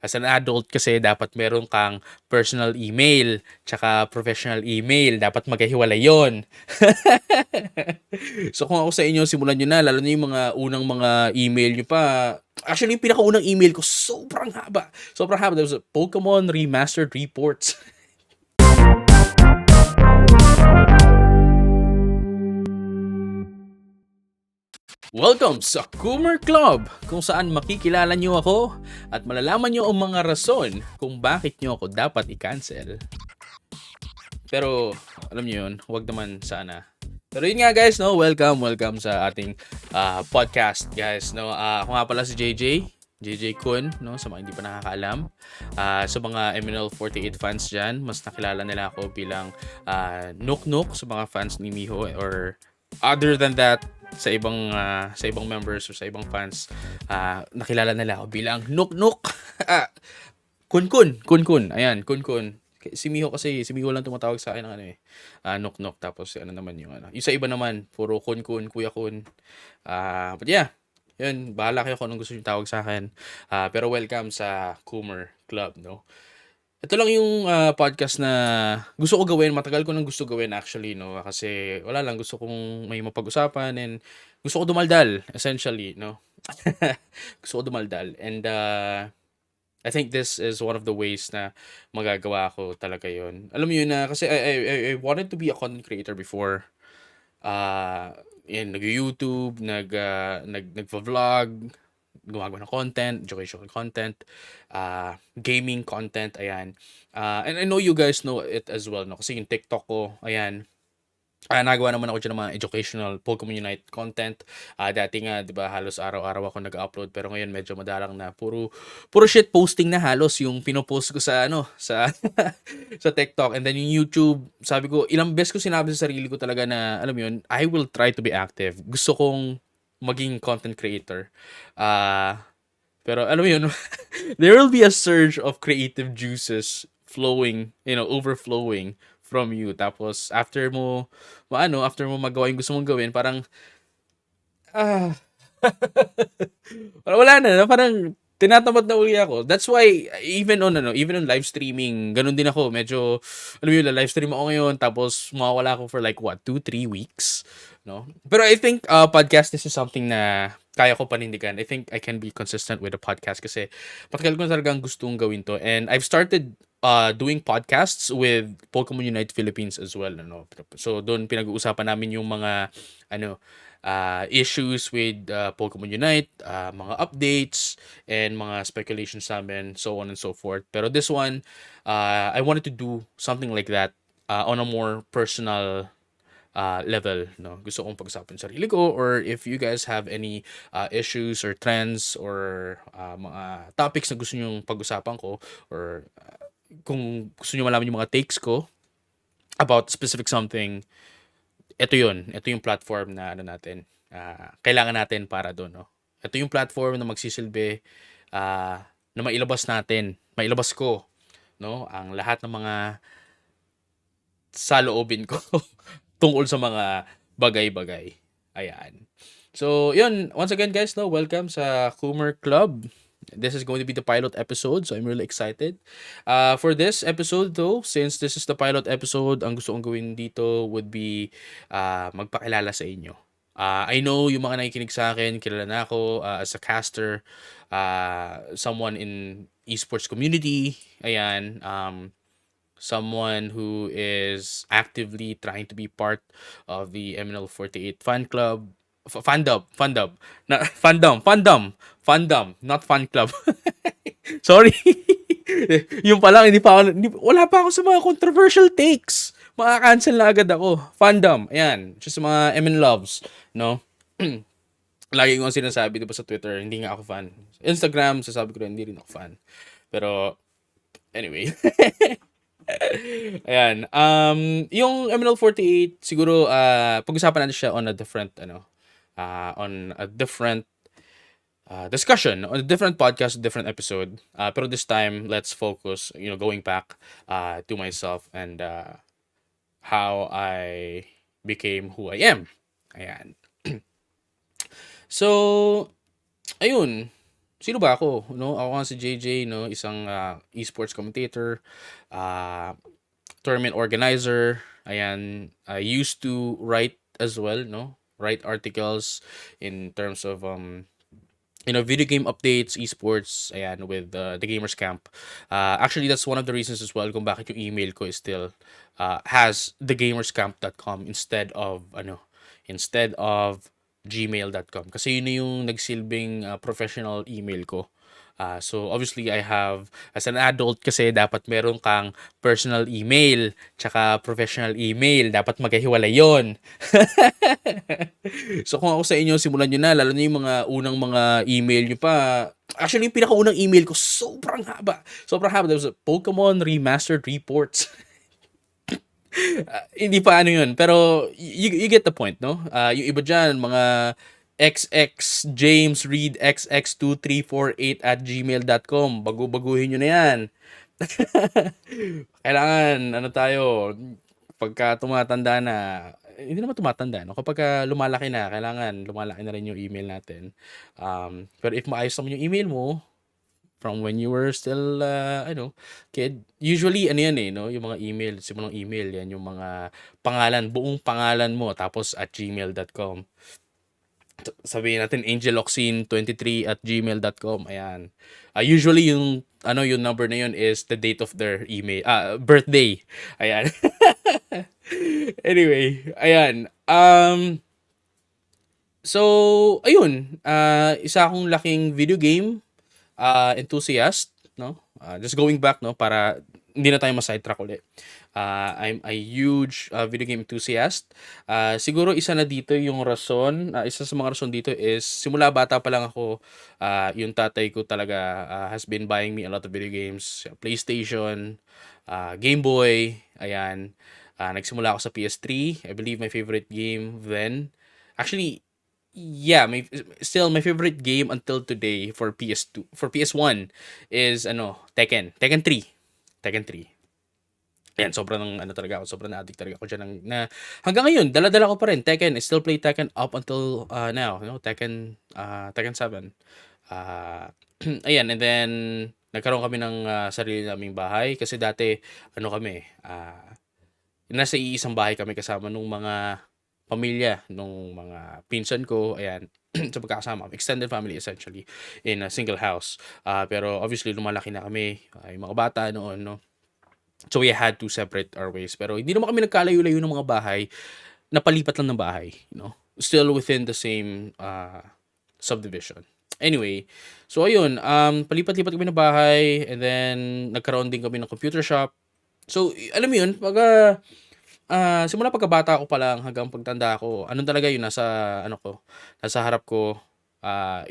As an adult kasi dapat meron kang personal email tsaka professional email. Dapat magkahiwalay yon. So kung ako sa inyo, simulan nyo na. Lalo na yung mga unang mga email nyo pa. Actually, yung pinakaunang email ko, sobrang haba. Sobrang haba. That was Pokémon Remastered Reports. Welcome sa Koomer Club, kung saan makikilala nyo ako at malalaman nyo ang mga rason kung bakit nyo ako dapat i-cancel. Pero, alam nyo yun, huwag naman sana. Pero yun nga guys, no, welcome sa ating podcast guys. No, ako nga pala si JJ-kun, no, sa mga hindi pa nakakaalam. Sa mga MNL48 fans dyan, mas nakilala nila ako bilang Nuk sa mga fans ni Miho, or other than that, sa ibang members or sa ibang fans, nakilala nila ako bilang Nuk. Kun. Ayan, Kun. Si Miho lang tumatawag sa akin ng Nuk. Tapos ano naman yung Yung sa iba naman, puro Kun, Kuya Kun. But yeah, yun, bahala kayo kung anong gusto niyo tawag sa akin. Pero welcome sa Koomer Club, no? Ito lang yung podcast na gusto ko gawin. Matagal ko nang gusto gawin actually, no? Kasi wala lang, gusto kong may mapag-usapan and gusto ko dumaldal, essentially, no? Gusto ko dumaldal. And I think this is one of the ways na magagawa ko talaga yon. Alam mo yun na, kasi I wanted to be a content creator before. Nag-YouTube, nag-vlog, gumagawa ng content, educational content, gaming content, ayan. And I know you guys know it as well, no? Kasi yung TikTok ko, ayan, nagawa naman ako dyan ng mga educational Pokemon Unite content. Dati nga, di ba, halos araw-araw ako nag-upload, pero ngayon medyo madalang na. Puro shit posting na halos yung pinopost ko sa, sa, sa TikTok. And then yung YouTube, sabi ko, ilang beses ko sinabi sa sarili ko talaga na, alam mo yun, I will try to be active. Gusto kong maging content creator. Pero alam mo yun, there will be a surge of creative juices flowing, overflowing from you. Tapos after mo magawa yung gusto mong gawin, parang wala na, parang tinatamad na uli ako. That's why even on live streaming, ganun din ako. Medyo alam mo yun, live stream ako ngayon tapos mawawala ako for like 2-3 weeks, no? Pero I think podcast, this is something na kaya ko panindigan. I think I can be consistent with the podcast kasi matagal ko na talagang gustong gawin to. And I've started doing podcasts with Pokemon Unite Philippines as well, ano. So doon pinag-uusapan namin yung mga issues with Pokemon Unite, mga updates and mga speculations namin, so on and so forth. Pero this one, I wanted to do something like that on a more personal level, no? Gusto kong pag-usapan sa sarili ko, or if you guys have any issues or trends or mga topics na gusto nyong pag-usapan ko, or kung gusto nyo malaman yung mga takes ko about specific something, ito yung platform na natin, kailangan natin para doon, no? Ito yung platform na magsisilbi na mailabas ko, no, ang lahat ng mga saloobin ko tungkol sa mga bagay-bagay. Ayan. So, yun. Once again, guys, no, welcome sa Koomer Club. This is going to be the pilot episode, so I'm really excited. For this episode, though, since this is the pilot episode, ang gusto kong gawin dito would be magpakilala sa inyo. I know yung mga nakikinig sa akin, kilala na ako as a caster, someone in esports community, ayan, someone who is actively trying to be part of the MNL48 fan club. Fandom, not fan club. Sorry. Yung pa lang, wala pa ako sa mga controversial takes. Maka-cancel na agad ako. Fandom, ayan. Just mga MN loves, no? Lagi ko sinasabi, diba, sa Twitter, hindi nga ako fan. Instagram, sasabi ko rin, hindi rin ako fan. Pero, anyway. Ayan. Yung MNL48, siguro, pag-usapan natin siya on a different, discussion, on a different podcast, different episode. Pero this time, let's focus, going back to myself and how I became who I am. Ayan. So, ayun. sino ba ako, no? Ako nga si JJ, no? Isang esports commentator, ah, tournament organizer. Ayan, I used to write as well, no? Write articles in terms of video game updates, esports, ayan, with the Gamers Camp. Actually, that's one of the reasons as well kung bakit yung email ko is still has thegamerscamp.com instead of gmail.com. Kasi yun na yung nagsilbing professional email ko. So obviously I have, as an adult kasi dapat meron kang personal email tsaka professional email, dapat magkahiwalay yon. So kung ako sa inyo, simulan nyo na, lalo na yung mga unang mga email nyo pa. Actually, yung pinakaunang email ko, sobrang haba. Sobrang haba. There was a Pokemon Remastered Reports. Hindi pa ano yun. Pero you get the point, no? Yung iba dyan, mga XX James Reed XX2348 at gmail.com. Baguhin nyo na yan. Kailangan, ano tayo, pagka tumatanda na, hindi naman tumatanda, no? Kapag lumalaki na, kailangan lumalaki na rin yung email natin. Pero if maayos naman yung email mo, from when you were still, kid, usually, ano yan no? Yung mga email, simulang email, yan yung mga pangalan, buong pangalan mo, tapos at gmail.com. Sabihin natin angeloxin23 at gmail.com. Ayan. Usually yung number na yun is the date of their birthday. Ayan. Anyway, ayan. So ayun, isa akong laking video game enthusiast, no? Just going back, no, para hindi na tayo ma-sidetrack ulit. I'm a huge video game enthusiast. Siguro isa na dito yung rason, isa sa mga rason dito is simula bata pa lang ako, yung tatay ko talaga has been buying me a lot of video games, PlayStation, Game Boy, ayan. Nagsimula ako sa PS3. I believe my favorite game then, actually, yeah, still my favorite game until today for PS1 is Tekken 3. Tekken 3. Ayan, sobrang talaga ako, sobrang na-addict talaga ako diyan hanggang ngayon, dala-dala ko pa rin Tekken. I still play Tekken up until now, Tekken 7. Ayan, and then nagkaroon kami ng sarili naming bahay kasi dati kami, nasa iisang bahay kami kasama nung mga pamilya nung mga pinsan ko, ayan. Sa pagkakasama, extended family essentially in a single house. Pero obviously lumalaki na kami, yung mga bata noon, no. So we had to separate our ways. Pero hindi naman kami nagkalayo-layo ng mga bahay, napalipat lang ng bahay, still within the same subdivision. Anyway, so ayun, palipat-lipat kami ng bahay, and then nagkaroon din kami ng computer shop. So alam mo yun, simula pagkabata ko pa lang hanggang pagtanda ko, talaga yung nasa harap ko,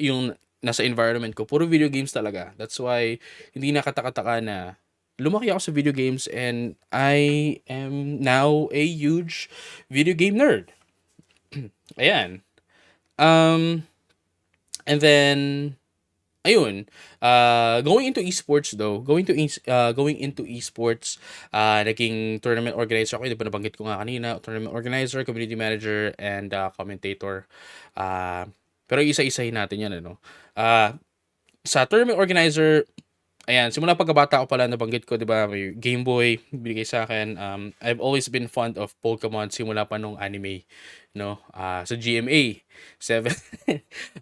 yung nasa environment ko, puro video games talaga. That's why hindi nakataka-taka na lumaki ako sa video games, and I am now a huge video game nerd. Ayan. And then ayun, going into esports, naging tournament organizer ako, hindi pa nabanggit ko nga kanina, tournament organizer, community manager, and commentator. Pero isa-isahin natin yan, sa tournament organizer, ayan, simula pagkabata ko pala, nabanggit ko, di ba, may Game Boy, binigay sa akin. I've always been fond of Pokémon simula pa nung anime, no? Sa GMA 7.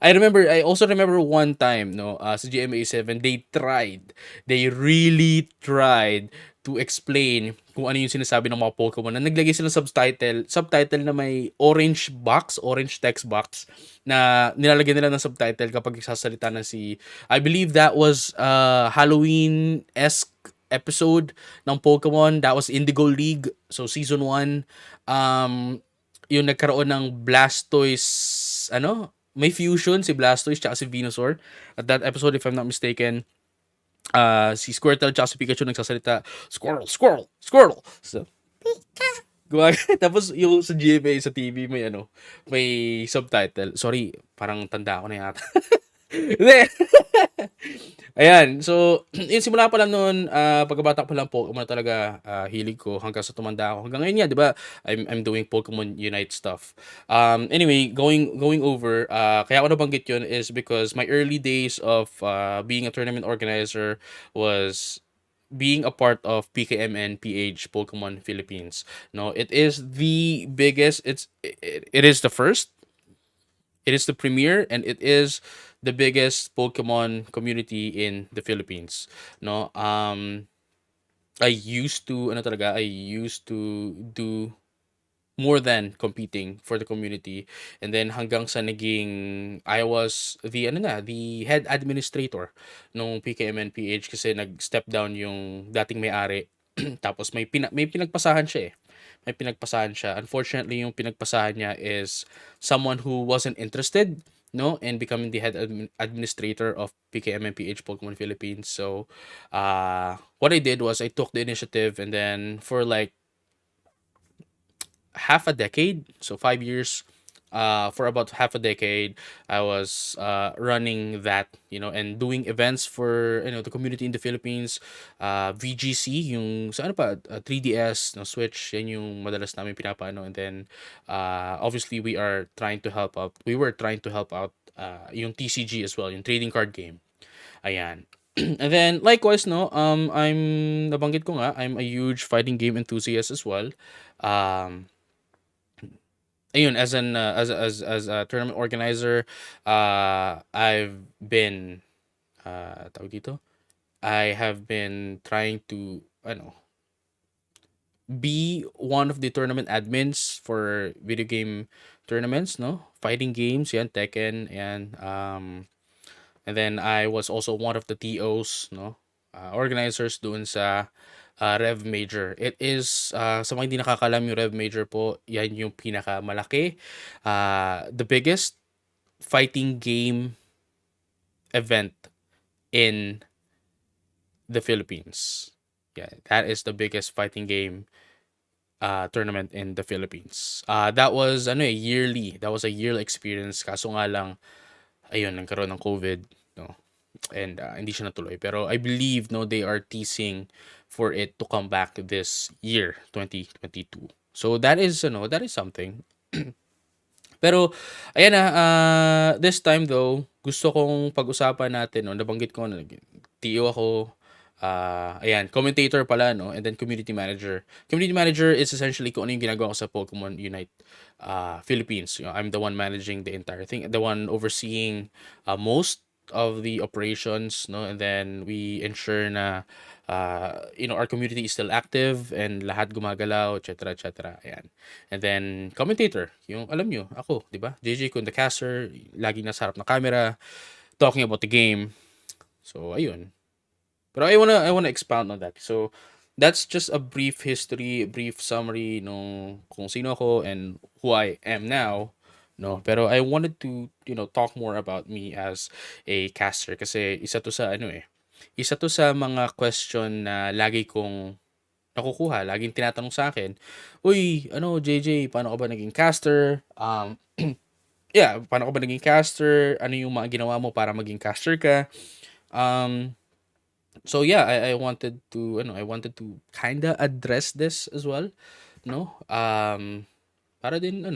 I also remember one time, sa GMA 7, they really tried to explain kung ano yung sinasabi ng mga Pokemon, na naglagay sila subtitle na may orange text box, na nilalagyan nila ng subtitle kapag nagsasalita na I believe that was Halloween-esque episode ng Pokemon. That was Indigo League, so season 1. Yung nagkaroon ng Blastoise, may fusion si Blastoise tsaka si Venusaur at that episode, if I'm not mistaken. Si Squirtle tsaka si Pikachu nagsasalita, Squirtle, Squirtle, Squirtle. So, tapos yung sa GMA, sa TV, may subtitle. Sorry, parang tanda ako na yata. Hindi. Ayan, so yun simula pa lang noon, pagkabata ko pa lang Pokemon talaga, hilig ko hanggang sa tumanda ako. Hanggang ngayon nga 'di ba, I'm doing Pokemon Unite stuff. Anyway, going over, kaya ako nabanggit yun is because my early days of being a tournament organizer was being a part of PKMN PH Pokemon Philippines. No, it is the biggest. It is the first, it is the premier, and it is the biggest Pokemon community in the Philippines. No, I used to do more than competing for the community, and then hanggang sa naging I was the head administrator nung PKMN PH kasi nag-step down yung dating may-ari. Tapos may pinagpasahan siya eh. May pinagpasahan siya. Unfortunately, yung pinagpasahan niya is someone who wasn't interested, no, in becoming the head administrator of PKMN PH Pokemon Philippines. So, what I did was I took the initiative, and then for like half a decade, so 5 years. For about half a decade, I was running that, and doing events for the community in the Philippines. VGC, yung sa ano pa, 3DS, no, Switch, yan yung madalas namin pinapano. And then, obviously, we were trying to help out yung TCG as well, yung trading card game. Ayan. And then likewise, no, nabanggit ko nga, I'm a huge fighting game enthusiast as well. Um Ayun, as a tournament organizer, I've been tawag dito, I have been trying to be one of the tournament admins for video game tournaments, no? Fighting games, yan, Tekken, yan. And then I was also one of the TOs, no? Organizers doon sa Rev Major. It is, sa mga hindi nakakalam yung Rev Major po, yan yung pinakamalaki, the biggest fighting game event in the Philippines. Yeah, that is the biggest fighting game tournament in the Philippines. That was that was a yearly experience, kaso nga lang ayun nagkaroon ng COVID, no. And hindi siya natuloy, pero I believe no they are teasing for it to come back this year 2022. So that is something. Pero ayan na, this time though gusto kong pag-usapan natin, no, nabanggit ko na TO ako, ayan, commentator pala, no, and then community manager. Community manager is essentially kung ano yung ginagawa ko sa Pokemon Unite Philippines. I'm the one managing the entire thing, the one overseeing most of the operations, no, and then we ensure na our community is still active and lahat gumagalaw, etc., etc. Ayan. And then commentator, yung alam nyo, ako, 'di ba? JJ-kun the caster, lagi nasa harap ng camera talking about the game. So ayun. Pero I wanna expound on that. So that's just a brief history, a brief summary nung kung sino ako and who I am now. No, pero I wanted to, talk more about me as a caster kasi isa to sa mga question na lagi kong nakukuha, laging tinatanong sa akin, "Uy, JJ, paano ka ba naging caster?" Yeah, paano ka ba naging caster? Ano yung mga ginawa mo para maging caster ka? Um, so yeah, I wanted to kinda address this as well, no? Para din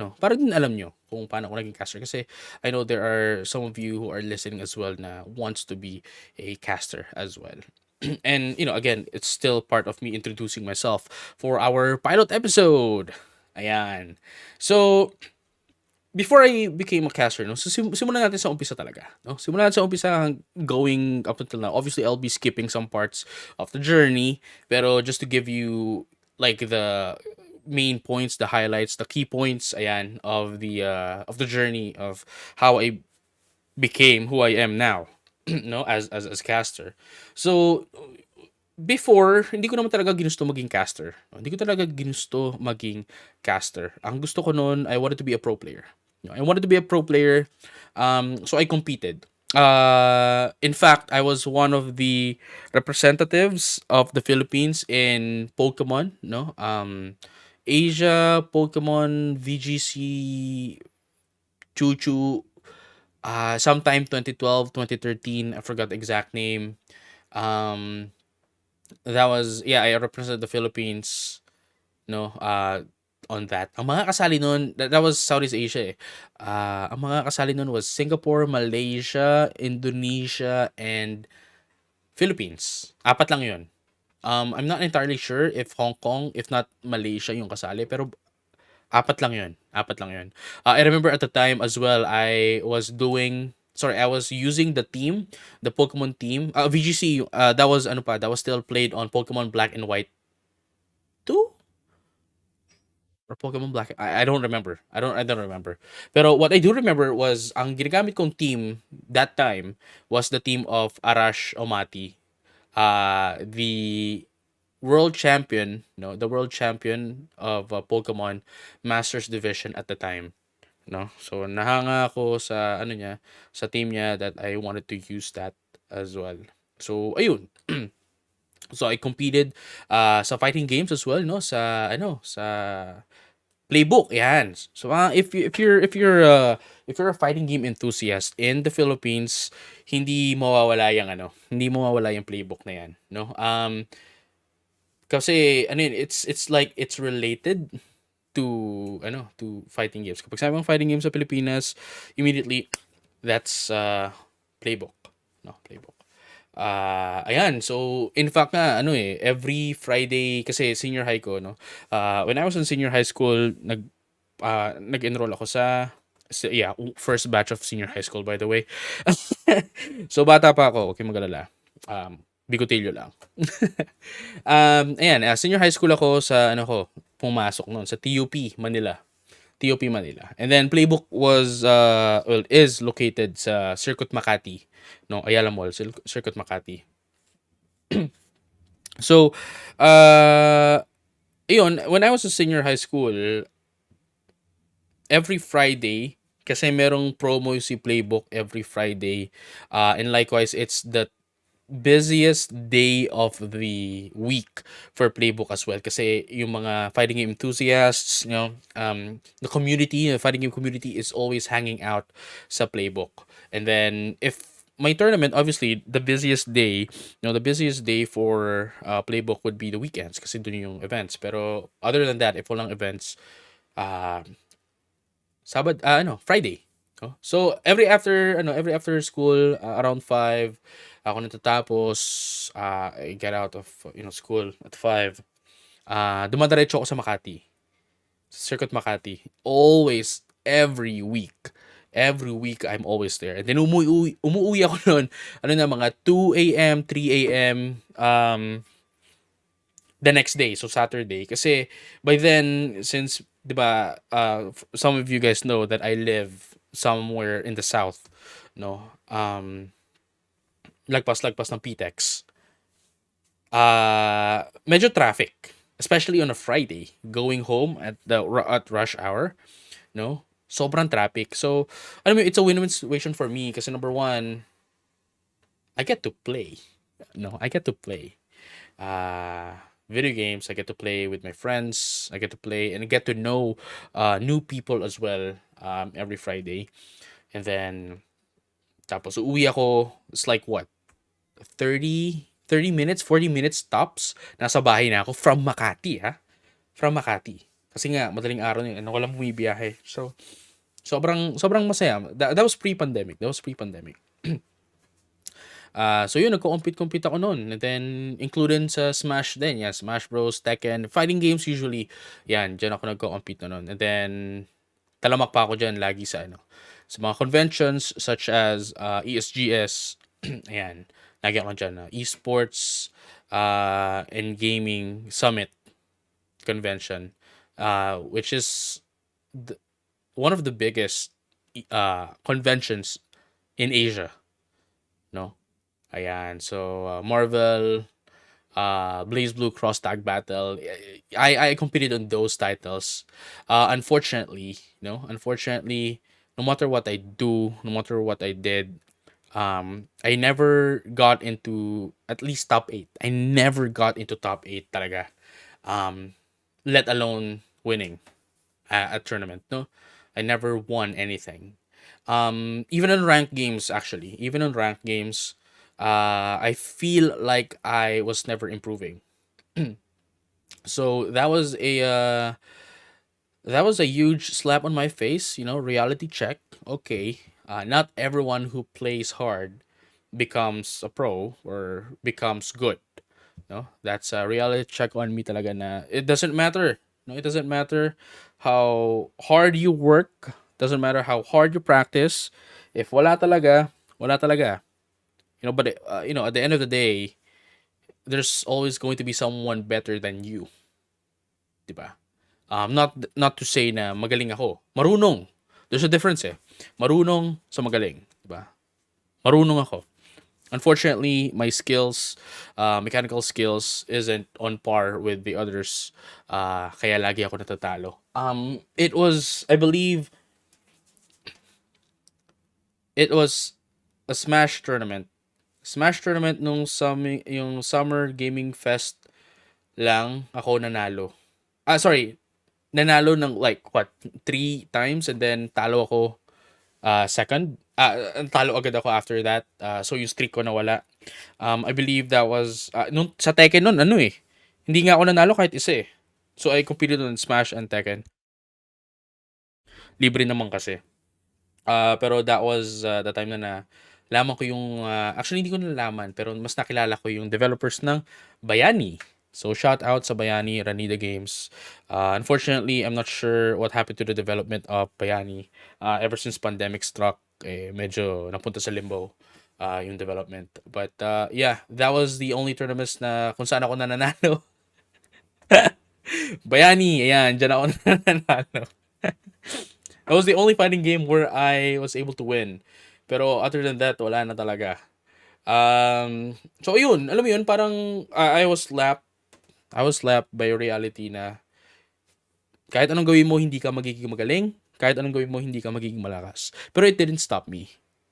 alam nyo kung paano ako naging caster kasi I know there are some of you who are listening as well na wants to be a caster as well. And again, it's still part of me introducing myself for our pilot episode. Ayan. So, before I became a caster, no, so simulan natin sa umpisa talaga. No? Simulan natin sa umpisa going up until now. Obviously, I'll be skipping some parts of the journey, pero just to give you like the main points, the highlights, the key points, ayan, of the journey of how I became who I am now, no, as caster. So, before, hindi ko naman talaga ginusto maging caster. No? Hindi ko talaga ginusto maging caster. Ang gusto ko noon, I wanted to be a pro player. I wanted to be a pro player. So I competed. In fact, I was one of the representatives of the Philippines in Pokemon, no? Asia, Pokemon, VGC, Chuchu. Sometime 2012, 2013, I forgot the exact name. Um, that was, yeah, I represented the Philippines, no, on that. Ang mga kasali nun, that was Southeast Asia eh. Ang mga kasali nun was Singapore, Malaysia, Indonesia, and Philippines. Apat lang yun. I'm not entirely sure if Hong Kong, if not Malaysia yung kasali, pero apat lang yun. Apat lang yun. I remember at the time as well, I was using the team, the Pokemon team. VGC, that was, ano pa, that was still played on Pokemon Black and White 2? Or Pokemon Black. I don't remember. I don't remember. Pero what I do remember was ang ginagamit kong team that time was the team of Arash Omati, the world champion, no, the world champion of Pokemon Masters Division at the time, no. So nahanga ako sa ano niya, sa team niya that I wanted to use that as well. So ayun. So I competed sa fighting games as well, no, sa ano, sa playbook, yan. So if you're a fighting game enthusiast in the Philippines, hindi mawawala yung playbook na yan, no? Kasi ano yun, it's like it's related to fighting games. Kapag sabi mong fighting games sa Pilipinas, immediately that's playbook, no, playbook. Ayan, so in fact nga every Friday kasi senior high ko, no. When I was in senior high school, nag-enroll ako yeah, first batch of senior high school by the way. So bata pa ako, okay magalala. Bigotilyo lang. Ayan, senior high school ako sa pumasok noon sa TUP Manila. TUP Manila. And then Playbook is located sa Circuit Makati, no, Ayala Mall, Circuit Makati. So, ayun, when I was a senior high school, every Friday, kasi merong promo si Playbook every Friday. And likewise, it's the busiest day of the week for Playbook as well, kasi yung mga fighting game enthusiasts, the fighting game community is always hanging out sa Playbook. And then if my tournament, obviously the busiest day for Playbook would be the weekends kasi dun yung events. Pero other than that, if walang events, uh, Friday. Oh. So every after school, around 5 ako natatapos, I get out of school at 5. Dumadiretso ako sa Makati. Circuit Makati. Always, every week. Every week I'm always there. And then umuwi ako noon, mga 2 a.m., 3 a.m. The next day, so Saturday. Kasi by then, since 'di ba, some of you guys know that I live somewhere in the south, no. Lagpas-lagpas ng PTEX. Medyo traffic, especially on a Friday, going home at rush hour, no. Sobrang traffic. So, alam mo, it's a win-win situation for me kasi number one, I get to play. No, I get to play. Video games. I get to play with my friends. I get to play and get to know new people as well every Friday. And then, tapos uuwi ako, it's like what? 30 minutes, 40 minutes tops. Nasa bahay na ako from Makati, ha? From Makati. Kasi nga, madaling araw yun. Walang bumibiyahe. So, sobrang masaya. That was pre-pandemic. So yun, nagko-compete ako noon. And then, included sa Smash din. Yan, Smash Bros, Tekken. Fighting games usually. Yan, dyan ako nagko-compete na noon. And then, talamak pa ako dyan lagi sa sa mga conventions such as ESGS. Ayan, lagi ako dyan. Esports and Gaming Summit Convention. Which is one of the biggest conventions in Asia. No? Ayan. So, Marvel, Blaze Blue Cross Tag Battle. I competed on those titles. Unfortunately, no matter what I do, no matter what I did, I never got into at least top 8. I never got into top 8 talaga. Let alone winning a tournament, no? I never won anything. Even in ranked games, actually, even in ranked games, I feel like I was never improving. So that was a huge slap on my face. Reality check. Okay, not everyone who plays hard becomes a pro or becomes good. No, that's a reality check on me talaga na it doesn't matter. No, it doesn't matter how hard you work. Doesn't matter how hard you practice. If wala talaga, wala talaga. But at the end of the day, there's always going to be someone better than you, 'di ba? Not to say na magaling ako. Marunong. There's a difference eh. Marunong sa magaling, 'di ba? Marunong ako. Unfortunately, my skills, mechanical skills, isn't on par with the others. Kaya lagi ako natatalo. I believe, it was a Smash tournament nung yung Summer Gaming Fest lang ako nanalo. Sorry, nanalo ng like what, three times and then talo ako second. Talo agad ako after that. So yung streak ko nawala. I believe that was nung sa Tekken nun ano eh. Hindi nga ako nanalo kahit isa eh. So I competed on Smash and Tekken. Libre naman kasi. Pero that was the time na laman ko yung actually hindi ko nalaman pero mas nakilala ko yung developers ng Bayani. So shout out sa Bayani, Ranida Games. Unfortunately, I'm not sure what happened to the development of Bayani. Ever since pandemic struck, medyo napunta sa limbo yung development. But yeah, that was the only tournaments na kung saan ako nananalo. Bayani, ayan, dyan ako nananalo. That was the only fighting game where I was able to win. Pero other than that, wala na talaga. So yun, alam mo yun, parang I was slapped by reality na kahit anong gawin mo, hindi ka magiging magaling. Kahit anong gawin mo, hindi ka magiging malakas. Pero it didn't stop me.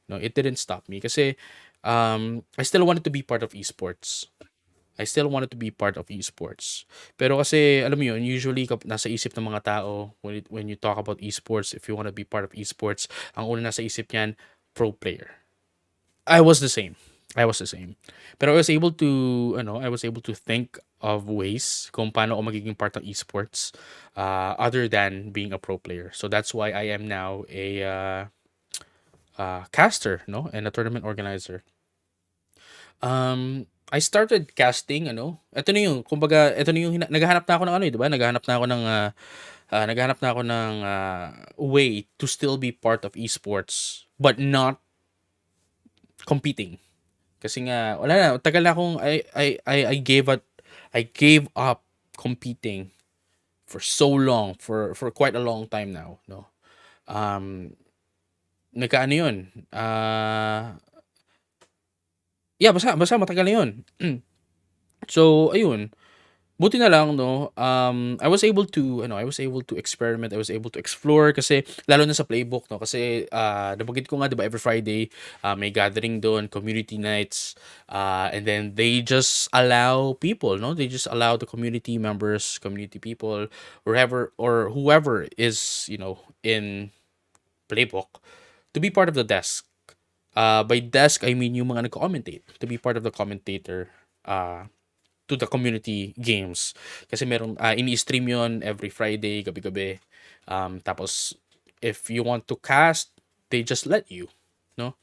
No, it didn't stop me kasi I still wanted to be part of esports. I still wanted to be part of esports. Pero kasi, alam mo yun, usually nasa isip ng mga tao, when you talk about esports, if you want to be part of esports, ang una nasa isip niyan, pro player. I was the same. I was the same. Pero I was able to think of ways kung paano ako magiging part ng esports other than being a pro player. So that's why I am now a caster, no, and a tournament organizer. I started casting, ito na yung, kumbaga, ito na yung, naghahanap na ako ng di ba? Naghahanap na ako ng way to still be part of esports, but not competing. Kasi nga, wala na, tagal na akong, I gave up competing for so long, for quite a long time now, no? Um, nagkaano yun, yeah, basta matagal na yun. So, ayun. Buti na lang, no, I was able to experiment, I was able to explore kasi lalo na sa playbook, no, kasi nabanggit ko nga, 'di ba, every Friday may gathering doon, community nights, and then they just allow people, no, they just allow the community members, community people, whoever is, in playbook to be part of the desk. By desk, I mean yung mga nagko-commentate, to be part of the commentator uh, to the community games. Kasi meron, ini-stream yon every Friday, gabi-gabi. Tapos, if you want to cast, they just let you, no?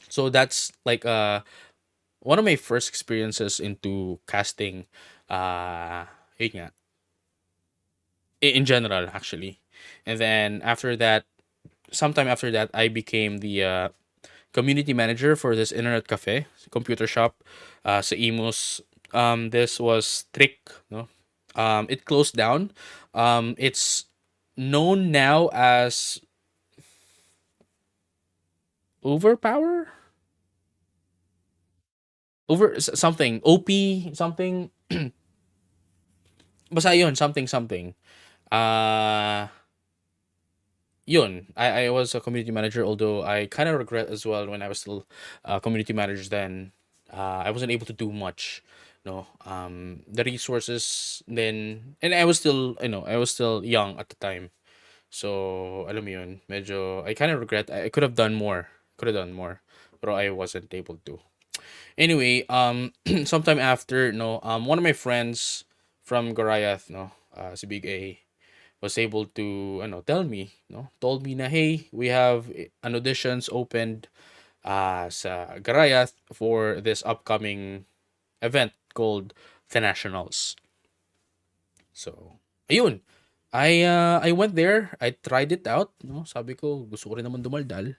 So that's like one of my first experiences into casting. Yun nga, in general, actually. And then after that, sometime after that, I became the community manager for this internet cafe, computer shop, sa Imus. This was Trick, no? It closed down. It's known now as Overpower? Something. OP something. Basta yun, something. Uh Yun. I was a community manager, although I kind of regret as well when I was still community manager then. I wasn't able to do much. No, the resources then, and I was still, I was still young at the time. So, alam mo yun, medyo, I kind of regret, I could have done more. Could have done more. Pero I wasn't able to. Anyway, sometime after, no, one of my friends from Goliath, no, si Big A, was able to, tell me, no, told me na, hey, we have an auditions opened sa Goliath for this upcoming event called the Nationals. So, ayun. I went there. I tried it out, no? Sabi ko, gusto ko rin naman dumaldal.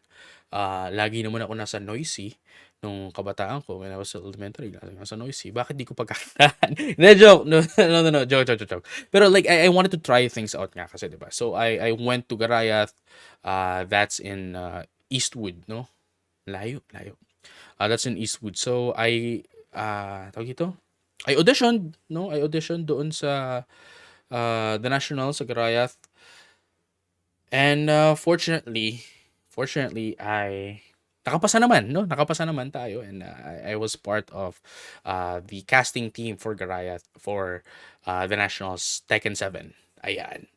Lagi naman ako nasa noisy nung kabataan ko when I was elementary. Lagi nasa noisy. Bakit di ko pagkakitaan? Hindi, joke. No, no, no, no. Joke, joke, joke, joke. Pero like, I wanted to try things out nga kasi, diba? So, I went to Garayat. That's in Eastwood, no? Layo, layo. That's in Eastwood. So, tawag ito? I auditioned, no? I auditioned doon sa the National sa Garayat. And fortunately, nakapasa naman, no? Nakapasa naman tayo, and I was part of the casting team for Garayat for the Nationals Tekken 7. Ayan.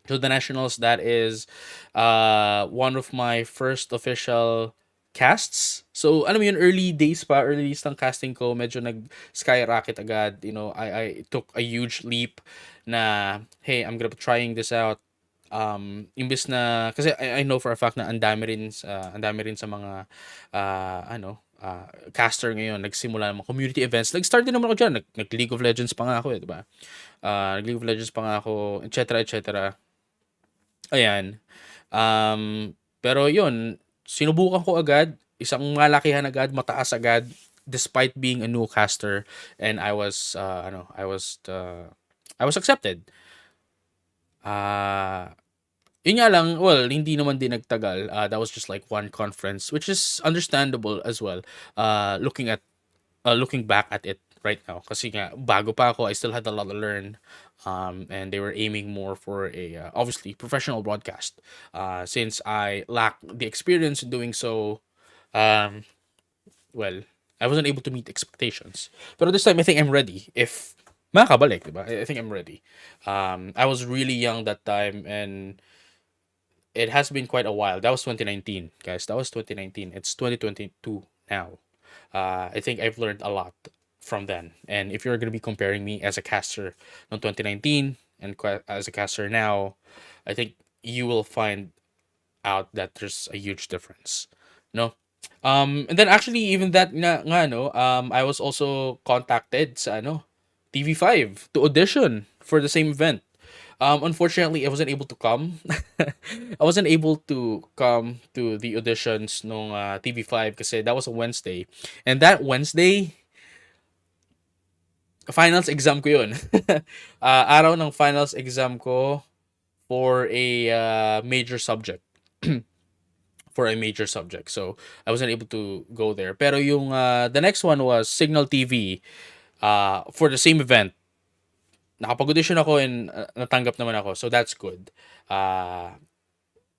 So the Nationals, that is one of my first official casts. So alam mo yun, early days ng casting ko, medyo nag-skyrocket agad. I took a huge leap na, hey, I'm gonna be trying this out. Imbes na, kasi I know for a fact na ang dami rin sa mga caster ngayon nagsimula ng mga community events. Nag-start din naman ako diyan, nag League of Legends pa nga ako, di ba? League of Legends pa nga ako, etc., etc. Ayan. Pero yun, sinubukan ko agad, isang malakihan agad, mataas agad, despite being a new caster, and I was accepted. Yun nga lang, well, hindi naman din nagtagal. That was just like one conference, which is understandable as well. Looking back at it right now, kasi nga bago pa ako, I still had a lot to learn. And they were aiming more for a obviously professional broadcast. Since I lack the experience in doing so, um, well, I wasn't able to meet expectations. But this time, I think I'm ready. If makakabalik, diba? I think I'm ready. I was really young that time, and it has been quite a while. That was 2019, guys. That was 2019. It's 2022 now. I think I've learned a lot from then. And if you're going to be comparing me as a caster in 2019 and as a caster now, I think you will find out that there's a huge difference. No? And then actually even that nga no, I was also contacted sa TV5 to audition for the same event. Unfortunately, I wasn't able to come. I wasn't able to come to the auditions nung TV5 kasi that was a Wednesday. And that Wednesday, finals exam ko yun. Araw ng finals exam ko for a major subject. For a major subject. So, I wasn't able to go there. Pero yung the next one was Signal TV for the same event. Nakapag-audition ako and natanggap naman ako. So, that's good.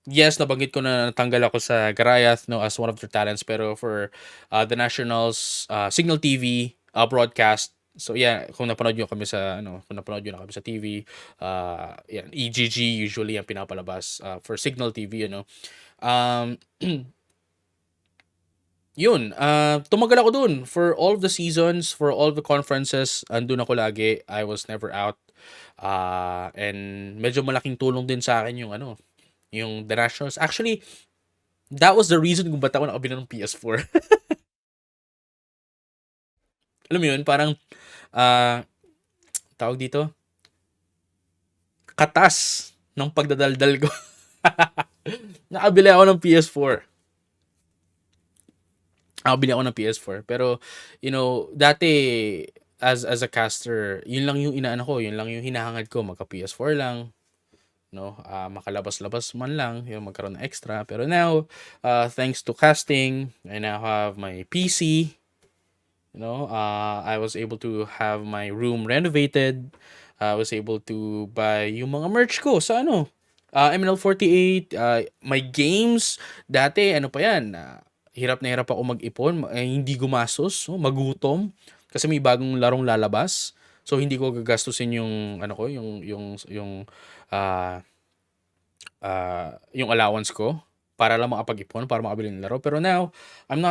Yes, nabanggit ko na natanggal ako sa Garayath, no, as one of their talents. Pero for the Nationals, Signal TV broadcast, so yeah, kung napanood nyo na kami sa TV, yan, EGG usually ang pinapalabas for Signal TV, Um, yun, tumagal ako dun for all of the seasons, for all of the conferences, andun ako lagi. I was never out. And medyo malaking tulong din sa akin yung The Nationals. Actually, that was the reason kung ba't ako nakabili ng PS4. Alam mo yun, parang, tawag dito, katas ng pagdadaldal ko. Nakabili ako ng PS4. Nakabili ako ng PS4. Pero, dati, as a caster, yun lang yung inaano ko, yun lang yung hinahangad ko, magka PS4 lang, makalabas-labas man lang, yung magkaroon ng extra. Pero now, thanks to casting, I now have my PC. I was able to have my room renovated. I was able to buy yung mga merch ko sa MNL48, my games, dati, ano pa yan, hirap na hirap ako mag-ipon, hindi gumastos, magutom, kasi may bagong larong lalabas. So, hindi ko gagastusin yung, ah, yung allowance ko para lang makapag-ipon, para makabili ng laro. Pero now, I'm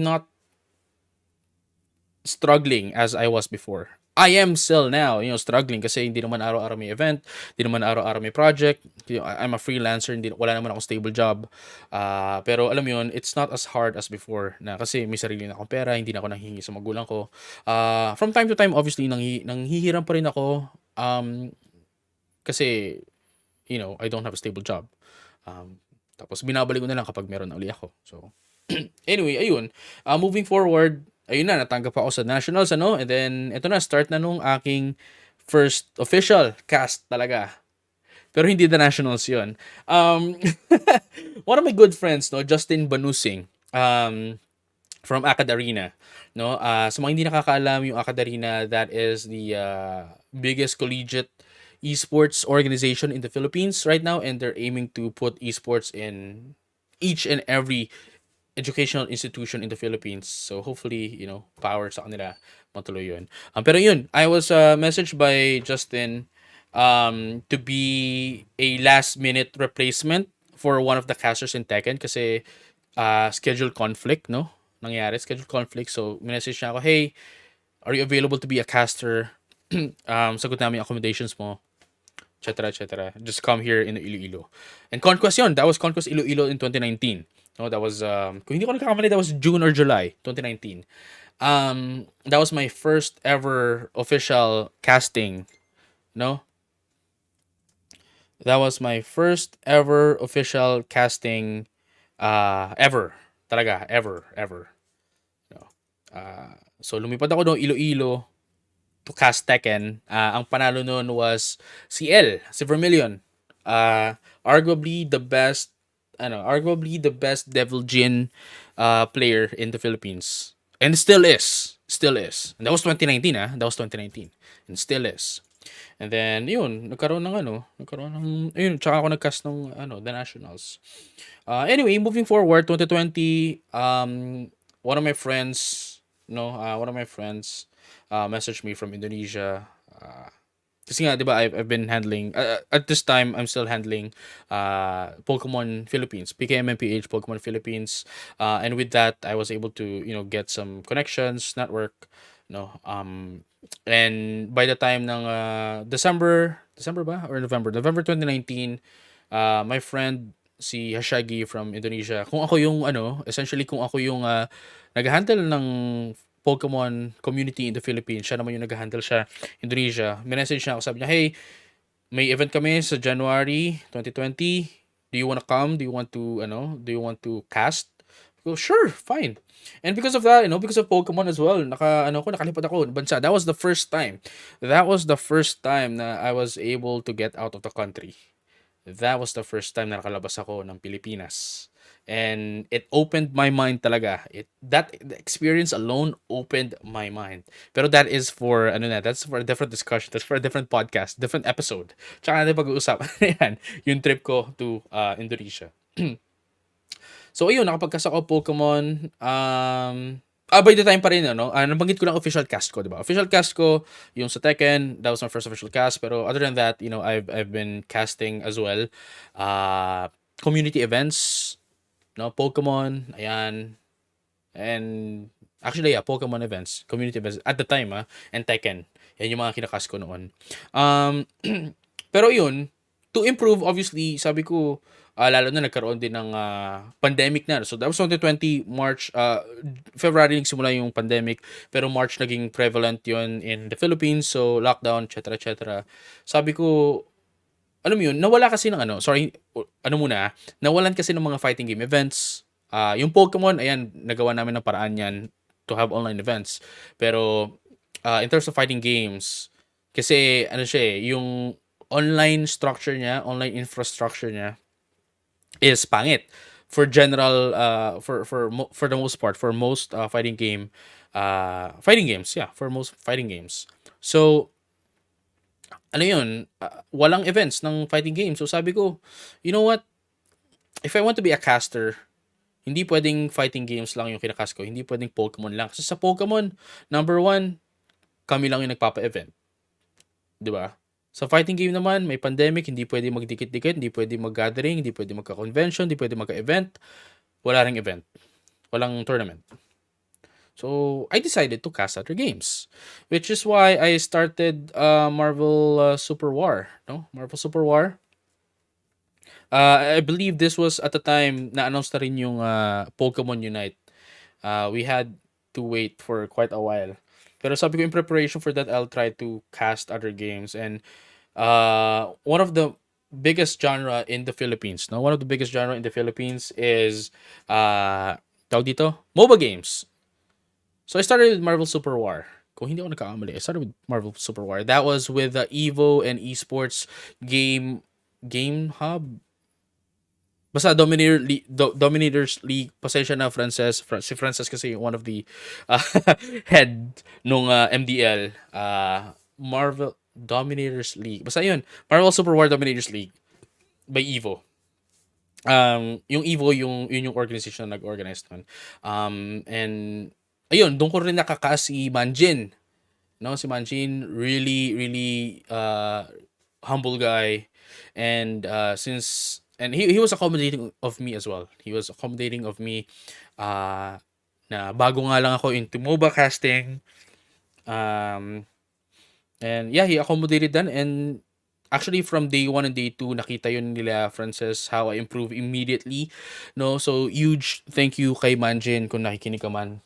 not struggling as I was before. I am still now, struggling kasi hindi naman araw-araw may event, hindi naman araw-araw may project. I'm a freelancer, hindi wala naman akong stable job. Pero alam mo yun, it's not as hard as before na kasi may sarili na akong pera, hindi na ako nanghihingi sa magulang ko. From time to time, obviously, nanghihiram pa rin ako kasi, I don't have a stable job. Um, Tapos binabalik ko na lang kapag meron na uli ako. So, anyway, ayun. Moving forward, ayun na, natanggap ako sa nationals, ano? And then, ito na, start na nung aking first official cast talaga. Pero hindi the nationals yun. One of my good friends, no, Justin Banusing, from Acad Arena. No? Sa mga hindi nakakaalam, yung Acad Arena, that is the biggest collegiate esports organization in the Philippines right now, and they're aiming to put esports in each and every educational institution in the Philippines. So hopefully, power sa kanila matuloy yun. Pero yun, I was messaged by Justin to be a last minute replacement for one of the casters in Tekken kasi schedule conflict, no? Nangyari, schedule conflict. So, message niya ako, hey, are you available to be a caster? Sagot namin yung accommodations mo, etc. etc. Just come here in Iloilo. And Conquest yun. That was Conquest Iloilo in 2019. No, that was, kung hindi ko nagkakamali, that was June or July 2019. That was my first ever official casting, no? That was my first ever official casting ever. Talaga, ever. No. So lumipad ako doon Iloilo to cast Tekken. Ang panalo noon was si Vermilion. Arguably the best Devil Jin player in the Philippines. And still is. And that was 2019, ah. That was 2019. And still is. And then, yun, ayun, tsaka ako nag-cast ng, the Nationals. Anyway, moving forward, 2020, one of my friends, messaged me from Indonesia. Kasi nga, di ba, I've been handling, at this time, I'm still handling Pokemon Philippines, PKMMPH, Pokemon Philippines. And with that, I was able to, get some connections, network, no. And by the time ng December ba? Or November 2019, my friend, si Hashagi from Indonesia, essentially kung ako yung nag-handle ng Pokemon community in the Philippines, siya naman yung nag-handle siya Indonesia. Minessage niya ako, sabi niya, hey, may event kami sa January 2020. Do you want to come? Do you want to cast? Go, sure, fine. And because of that, because of Pokemon as well, nakalipad ako ng bansa. That was the first time. Na I was able to get out of the country. That was the first time na nakalabas ako ng Pilipinas. And it opened my mind talaga. The experience alone opened my mind. Pero that is for that's for a different discussion. That's for a different podcast, different episode. Tsaka natin pag-uusap. Yan, yung trip ko to Indonesia. So ayun, nakapagkasa ko Pokemon. By the time pa rin, nabanggit ko lang official cast ko, di ba? Official cast ko, yung sa Tekken, that was my first official cast. Pero other than that, I've been casting as well. Community events, no, Pokemon, ayan. And actually, yeah, Pokemon events, community events at the time, and Tekken. Yan yung mga kinakast ko noon. Pero yun, to improve, obviously, sabi ko, lalo na nagkaroon din ng pandemic na. So that was 2020, March, February nagsimula yung pandemic, pero March naging prevalent yun in the Philippines, so lockdown, etc. Sabi ko, alam mo yun, nawala kasi ng nawalan kasi ng mga fighting game events. Yung Pokemon, ayan, nagawa namin ng paraan yan to have online events. Pero in terms of fighting games, kasi yung online structure niya, online infrastructure niya is pangit for general for the most part, for most fighting games, for most fighting games. So walang events ng fighting games. So sabi ko, you know what, if I want to be a caster, hindi pwedeng fighting games lang yung kinakast ko, hindi pwedeng Pokemon lang, kasi sa Pokemon, number one, kami lang yung nagpapa-event, di ba? Sa fighting game naman, may pandemic, hindi pwede magdikit-dikit, hindi pwede mag-gathering, hindi pwede magka-convention, hindi pwede magka-event. Wala ring event. Walang tournament. So, I decided to cast other games, which is why I started Marvel Super War, no? Marvel Super War. I believe this was at the time na-announce na rin yung Pokemon Unite. We had to wait for quite a while. Pero sabi ko, in preparation for that, I'll try to cast other games. And one of the biggest genre in the Philippines, no? One of the biggest genre in the Philippines is tawag dito, MOBA games. So I started with Marvel Super War. Kung hindi ako nagkakamali, I started with Marvel Super War. That was with the Evo and Esports game hub. Basta Dominators League. Pasensya na, Frances. Si Frances kasi one of the uh, head nung MDL. Marvel Dominators League. Basta yun. Marvel Super War Dominators League by Evo. Yung Evo, yun yung organization na nag-organize nun. And ayun, doon ko rin nakakaas si Manjin. No, si Manjin, really, really humble guy. And he was accommodating of me as well. He was accommodating of me na bago nga lang ako into MOBA casting. And yeah, he accommodated then. And actually, from day 1 and day 2, nakita yun nila, Frances, how I improve immediately. No, so huge thank you kay Manjin kung nakikinig ka man.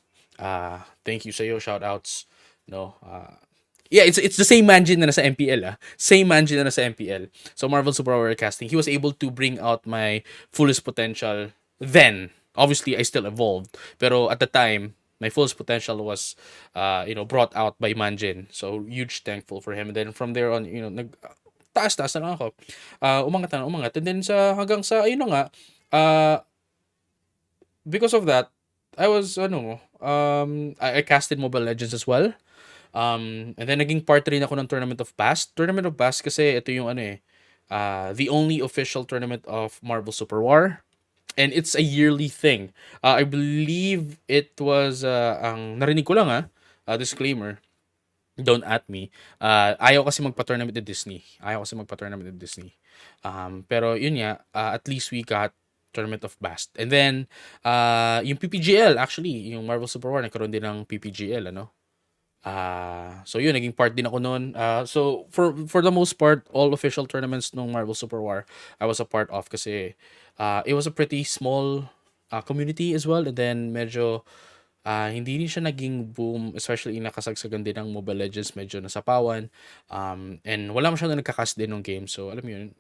Thank you sa'yo, shout outs. No, yeah, it's the same Manjin na nasa MPL. Same Manjin na nasa MPL. So Marvel Super Power Casting, he was able to bring out my fullest potential then. Obviously, I still evolved. Pero at the time, my fullest potential was, brought out by Manjin. So huge thankful for him. And then from there on, taas-taas na lang ako. Umangat na umangat. And then hanggang sa, ayun na nga, because of that, I casted Mobile Legends as well. And then naging part rin ako ng Tournament of Past. Tournament of Past kasi ito yung the only official tournament of Marvel Super War. And it's a yearly thing. I believe it was, narinig ko lang disclaimer, don't at me. Ayaw kasi magpa-tournament ni Disney. Pero yun nga, at least we got Tournament of Past. And then, yung PPGL, actually, yung Marvel Super War, nagkaroon din ng PPGL, ano? So yun, naging part din ako noon. So for the most part, all official tournaments ng Marvel Super War, I was a part of kasi it was a pretty small community as well. And then medyo hindi rin siya naging boom, especially nakasagsagan din ng Mobile Legends, medyo nasapawan. And wala masyadong nagkakas din ng game. So alam mo yun,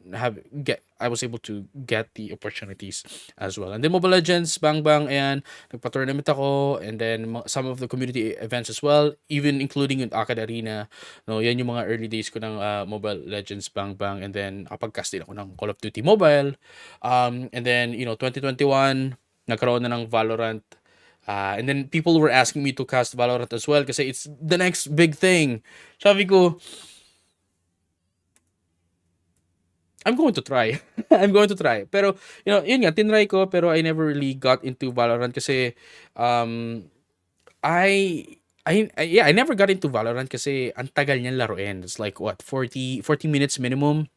I was able to get the opportunities as well. And then Mobile Legends, bang bang, ayan, nagpa-tournament ako. And then some of the community events as well, even including yung Akad Arena. No, yan yung mga early days ko ng Mobile Legends, bang bang. And then nakapag-cast din ako ng Call of Duty Mobile. And then, 2021, nagkaroon na ng Valorant. And then people were asking me to cast Valorant as well kasi it's the next big thing. Sabi ko, I'm going to try. I'm going to try. Pero, yun nga, tinry ko pero I never really got into Valorant kasi I never got into Valorant kasi ang tagal niyang laruin. It's like what, 40 minutes minimum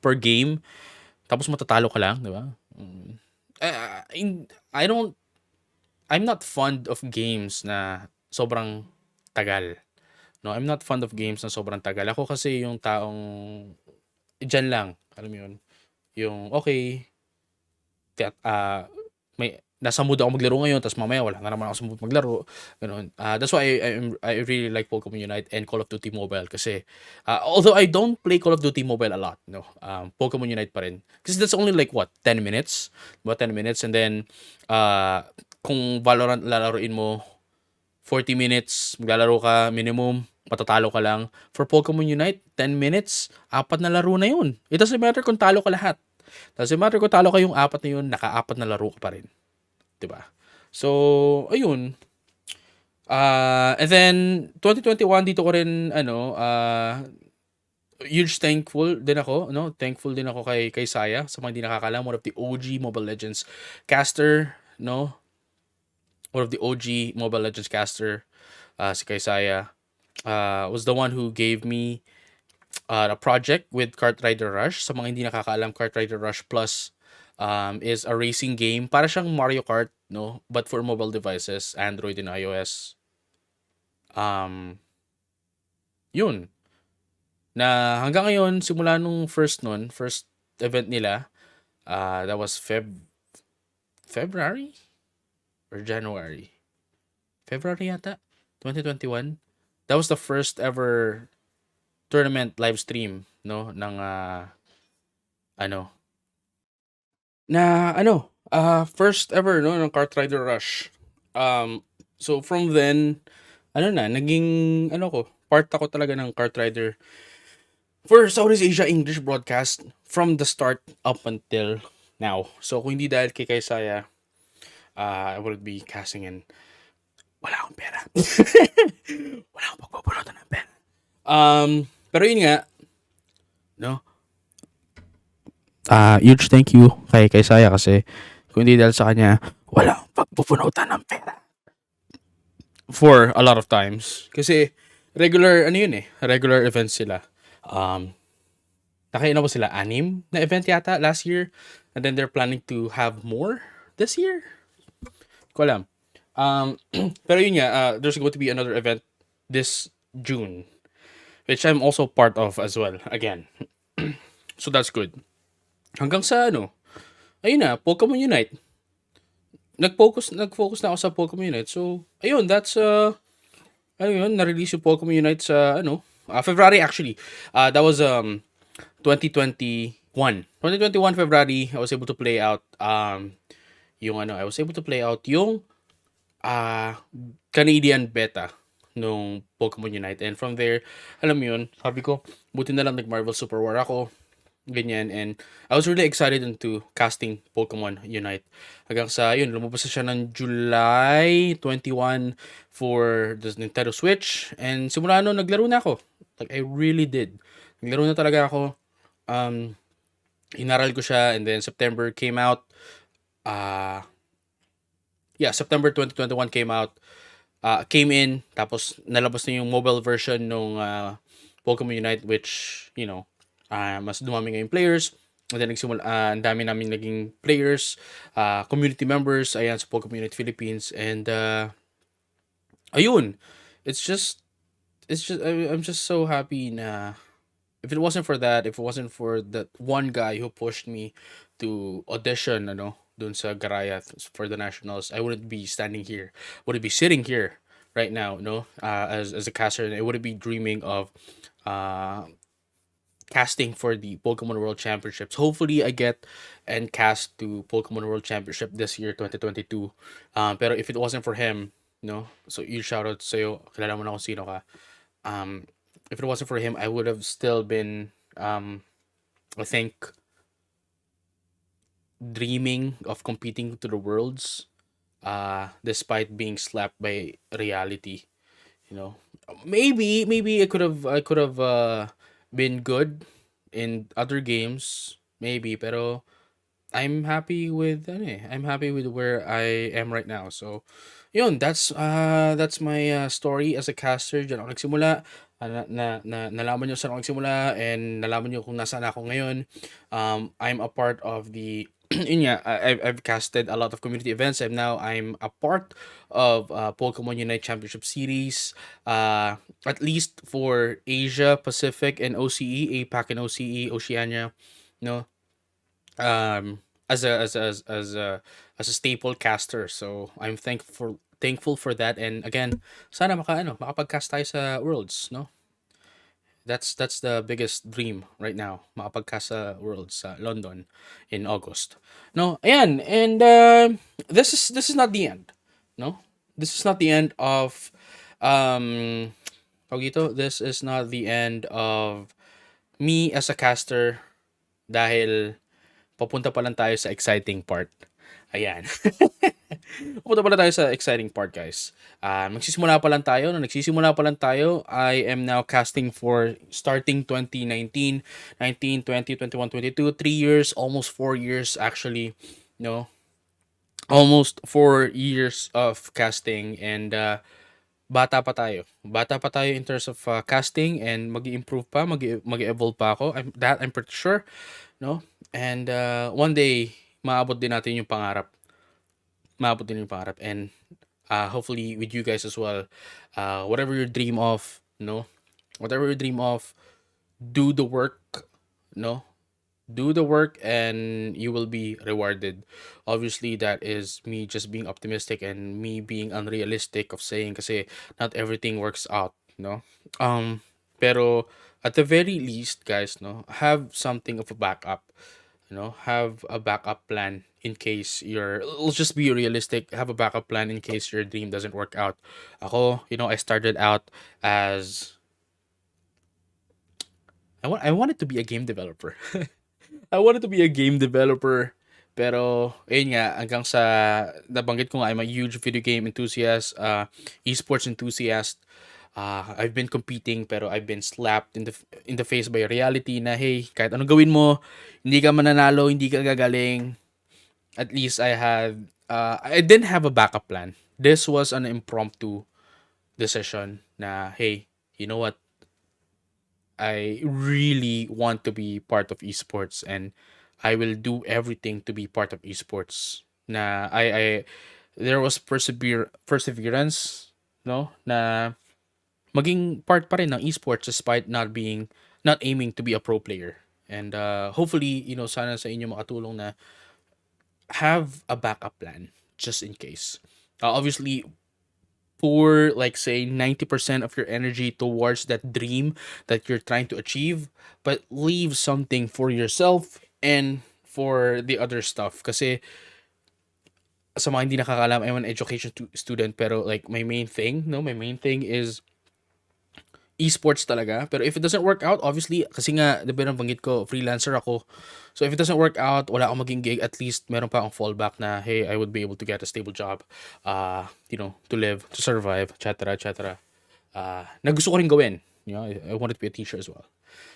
per game. Tapos matatalo ka lang, di ba? I don't I'm not fond of games na sobrang tagal. No, I'm not fond of games na sobrang tagal. Ako kasi yung taong diyan lang, alam mo yun. Yung okay, may nasa mood ako maglaro ngayon tapos mamaya wala na naman ako sa mood maglaro. Ganun. That's why I really like Pokemon Unite and Call of Duty Mobile kasi although I don't play Call of Duty Mobile a lot, no. Pokemon Unite pa rin. Kasi that's only like what, 10 minutes? About 10 minutes and then kung Valorant lalaruin mo 40 minutes, maglalaro ka minimum, patatalo ka lang. For Pokemon Unite, 10 minutes, 4 na laro na yun. It doesn't matter kung talo ka lahat. Doesn't matter kung talo ka yung 4 na yun, naka-4 na laro ka pa rin. 'Di ba? So, ayun. And then 2021 dito ko rin huge thankful din ako, no? Thankful din ako kay Saya sa mga hindi nakakalam, one of the OG Mobile Legends caster, no? One of the OG Mobile Legends caster, si Kay Saya, was the one who gave me a project with Kart Rider Rush. Sa mga hindi nakakaalam, Kart Rider Rush Plus is a racing game. Para siyang Mario Kart, no? But for mobile devices, Android and iOS. Um, Yun. Na hanggang ngayon, simula nung first event nila, that was February or January? February yata, 2021. That was the first ever tournament live stream, no, ng ano, first ever, no, ng Kart Rider Rush. So from then, naging part ako talaga ng Kart Rider for Southeast Asia English broadcast from the start up until now. So kung hindi dahil kay Kaysaya, I would be casting in. Wala akong pera. Wala akong pagpapulutan ng pera. Pero yun nga, no? Huge thank you kay Kaysaya kasi kung hindi dahil sa kanya, wala akong pagpupunutan ng pera. For a lot of times. Kasi regular, regular events sila. Nakailan po sila? 6 na event yata last year. And then they're planning to have more this year. Ko alam. Pero yun nga, there's going to be another event this June, which I'm also part of as well, again. So that's good. Hanggang sa ayun na, Pokemon Unite. Nag-focus na ako sa Pokemon Unite. So, ayun, that's, na-release yung Pokemon Unite sa, February actually. That was, 2021. 2021 February, I was able to play out, yung Canadian beta nung Pokemon Unite. And from there, alam mo yun, sabi ko, buti na lang nag-Marvel Super War ako, ganyan. And I was really excited into casting Pokemon Unite. Hanggang sa, yun, lumabas na siya ng July 21 for the Nintendo Switch. And simula nun, naglaro na ako. Like, I really did. Naglaro na talaga ako. Inaral ko siya, and then September came out. September 2021 came in, tapos nalabas na yung mobile version nung Pokemon Unite, which, mas dumami ngayong players. And then ang dami namin naging players, community members, ayan, sa Pokemon Unite Philippines. And, ayun, I'm just so happy na, if it wasn't for that one guy who pushed me to audition, dun sa Garaya for the nationals, I wouldn't be standing here, wouldn't be sitting here right now, as a caster, and I wouldn't be dreaming of casting for the Pokemon World Championships. Hopefully, I get and cast to Pokemon World Championship this year, 2022. Pero if it wasn't for him, so you shout out sa'yo, kilala mo na kung sino ka. If it wasn't for him, I would have still been, I think, dreaming of competing to the worlds, despite being slapped by reality. Maybe I could have been good in other games, maybe, pero I'm happy with where I am right now. So, yun, that's my story as a caster. Diyan ako nagsimula. Nalaman nyo saan ako nagsimula, and nalaman nyo kung nasaan ako ngayon. I'm a part of the yun nga, I've casted a lot of community events, and now I'm a part of Pokemon Unite Championship Series, at least for Asia, Pacific, and OCE, APAC and OCE, Oceania, no, as a staple caster. So I'm thankful for that, and again, sana makapag-cast tayo sa Worlds, no? That's the biggest dream right now, makapag-cast sa Worlds sa London in August. No, ayan, and this is not the end, no? This is not the end of this is not the end of me as a caster, dahil papunta pa lang tayo sa exciting part. Ayan. Papunta pala tayo sa exciting part, guys. Nagsisimula pa lang tayo. I am now casting for starting 2019, 19, 20, 21, 22, 3 years, almost 4 years actually, almost 4 years of casting. And bata pa tayo. Bata pa tayo in terms of casting, and mag-improve pa, mag-evolve pa ako. I'm pretty sure, no? And one day, maabot din natin yung pangarap. Maabot din yung pangarap. And hopefully with you guys as well. Whatever you dream of, no? Whatever you dream of, do the work, no? Do the work and you will be rewarded. Obviously, that is me just being optimistic and me being unrealistic of saying kasi not everything works out, no? Pero at the very least, guys, no, have something of a backup. Have a backup plan in case let's just be realistic, have a backup plan in case your dream doesn't work out. Ako, I started out as I wanted to be a game developer. I wanted to be a game developer. Pero, ayun nga, hanggang sa, nabanggit ko nga, I'm a huge video game enthusiast, esports enthusiast. I've been competing, pero I've been slapped in the face by reality na, hey, kahit anong gawin mo, hindi ka mananalo, hindi ka gagaling. At least I didn't have a backup plan. This was an impromptu decision na, hey, you know what? I really want to be part of esports, and I will do everything to be part of esports. Na there was perseverance, no, na maging part pa rin ng esports despite not aiming to be a pro player. And hopefully, sana sa inyo makatulong na have a backup plan just in case. Obviously, pour like say 90% of your energy towards that dream that you're trying to achieve, but leave something for yourself and for the other stuff. Kasi sa mga hindi nakakalam, I'm an education student, pero like my main thing is esports talaga. Pero if it doesn't work out, obviously, kasi nga, diba nabanggit ko, freelancer ako. So if it doesn't work out, wala akong maging gig, at least meron pa akong fallback na, hey, I would be able to get a stable job, to live, to survive, etc., etc. Na gusto ko rin gawin. I wanted to be a teacher as well.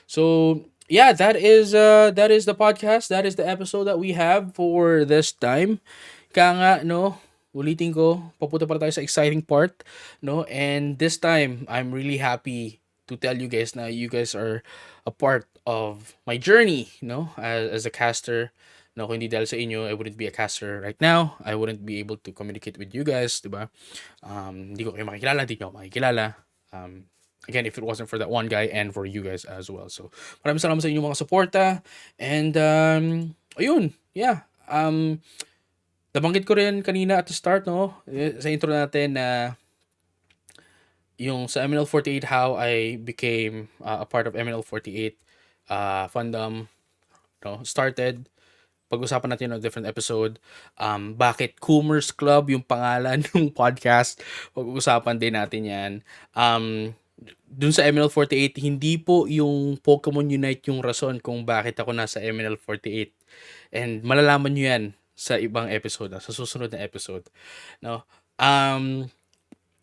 So, yeah, that is the podcast. That is the episode that we have for this time. Kaya nga, no, ulitin ko, papunta para tayo sa exciting part, no? And this time, I'm really happy to tell you guys na you guys are a part of my journey, no? As a caster. No, kung hindi dahil sa inyo, I wouldn't be a caster right now. I wouldn't be able to communicate with you guys, di ba? Hindi ko kayo makikilala, hindi nyo ako makikilala. Again, if it wasn't for that one guy and for you guys as well. So, maraming salamat sa inyong mga suporta. And, ayun, yeah. Nabanggit ko rin kanina at the start, no? Sa intro natin na yung sa MNL48, how I became a part of MNL48 fandom, no? Started. Pag-usapan natin on a different episode. Bakit Koomer's Club yung pangalan ng podcast. Pag-usapan din natin yan. Dun sa MNL48, hindi po yung Pokemon Unite yung rason kung bakit ako nasa MNL48. And malalaman nyo yan sa ibang episode, sa susunod na episode. No?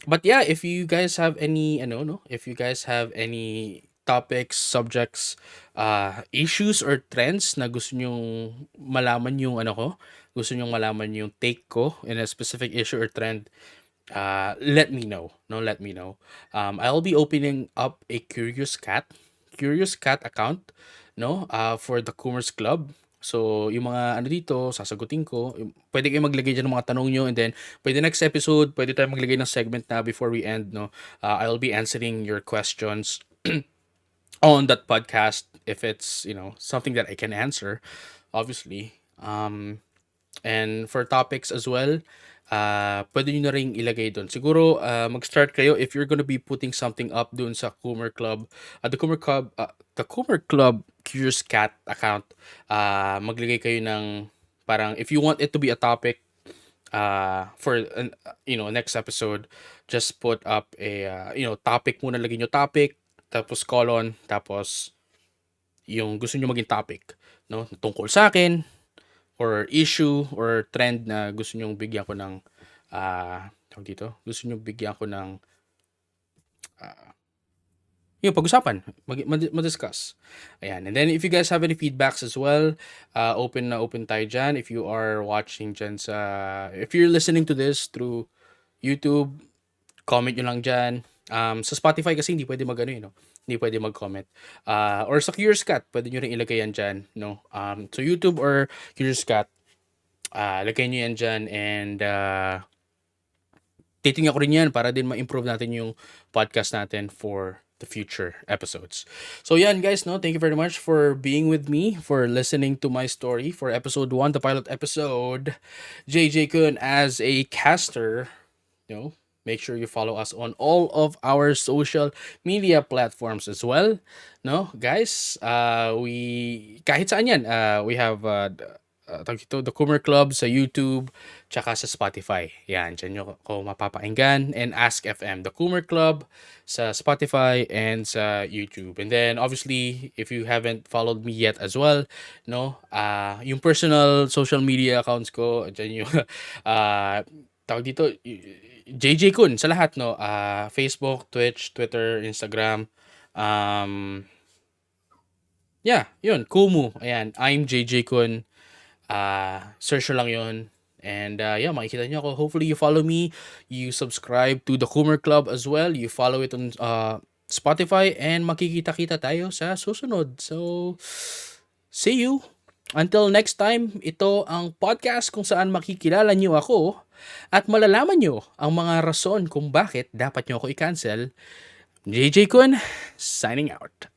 But yeah, if you guys have any, if you guys have any topics, subjects, issues or trends na gusto nyong malaman yung gusto nyong malaman yung take ko in a specific issue or trend, let me know. No, let me know. I'll be opening up a curious cat account, no, for the Coomers Club. So, yung mga dito, sasagutin ko. Pwede kayo maglagay dyan ng mga tanong nyo, and then, pwede next episode, pwede tayo maglagay ng segment na before we end, no? I'll be answering your questions on that podcast if it's, something that I can answer, obviously. And for topics as well, pwede nyo na ring ilagay doon. Siguro, mag-start kayo if you're gonna be putting something up doon sa Koomer Club. The Koomer Club Curious Cat account, maglagay kayo ng parang, if you want it to be a topic, for, next episode, just put up a, topic muna, lagay nyo topic, tapos colon, tapos, yung gusto nyo maging topic, no? Tungkol sa akin, or issue or trend na gusto nyong bigyan ko ng gusto nyong bigyan ko ng yung pag-usapan, mag-discuss. Ayan. And then if you guys have any feedbacks as well, open tayo dyan. If you are watching dyan if you're listening to this through YouTube, comment nyo lang dyan. Sa Spotify kasi hindi pwede mag-ano no? Hindi pwede mag-comment. Or sa Curious Cat, pwede nyo rin ilagay yan dyan. No? So YouTube or Curious Cat, lagay nyo yan dyan and titingnan ko rin yan para din ma-improve natin yung podcast natin for the future episodes. So yan guys, no, thank you very much for being with me, for listening to my story for episode 1, the pilot episode. JJ-kun as a caster, you know, make sure you follow us on all of our social media platforms as well. No, guys, we kahit saan yan, we have the Koomer Club sa YouTube, tsaka sa Spotify. Yan, dyan nyo ko mapapakinggan. And Ask FM, the Koomer Club sa Spotify and sa YouTube. And then, obviously, if you haven't followed me yet as well, no, yung personal social media accounts ko, dyan yung, tawag dito, JJ-kun sa lahat, no, Facebook, Twitch, Twitter, Instagram, yeah, yun, Kumu, ayan, I'm JJ-kun. Search lang yun. And yeah, makikita nyo ako. Hopefully you follow me. You subscribe to the Koomer Club as well. You follow it on Spotify. And makikita-kita tayo sa susunod. So, see you. Until next time, ito ang podcast kung saan makikilala nyo ako at malalaman nyo ang mga rason kung bakit dapat nyo ako i-cancel. JJ-kun, signing out.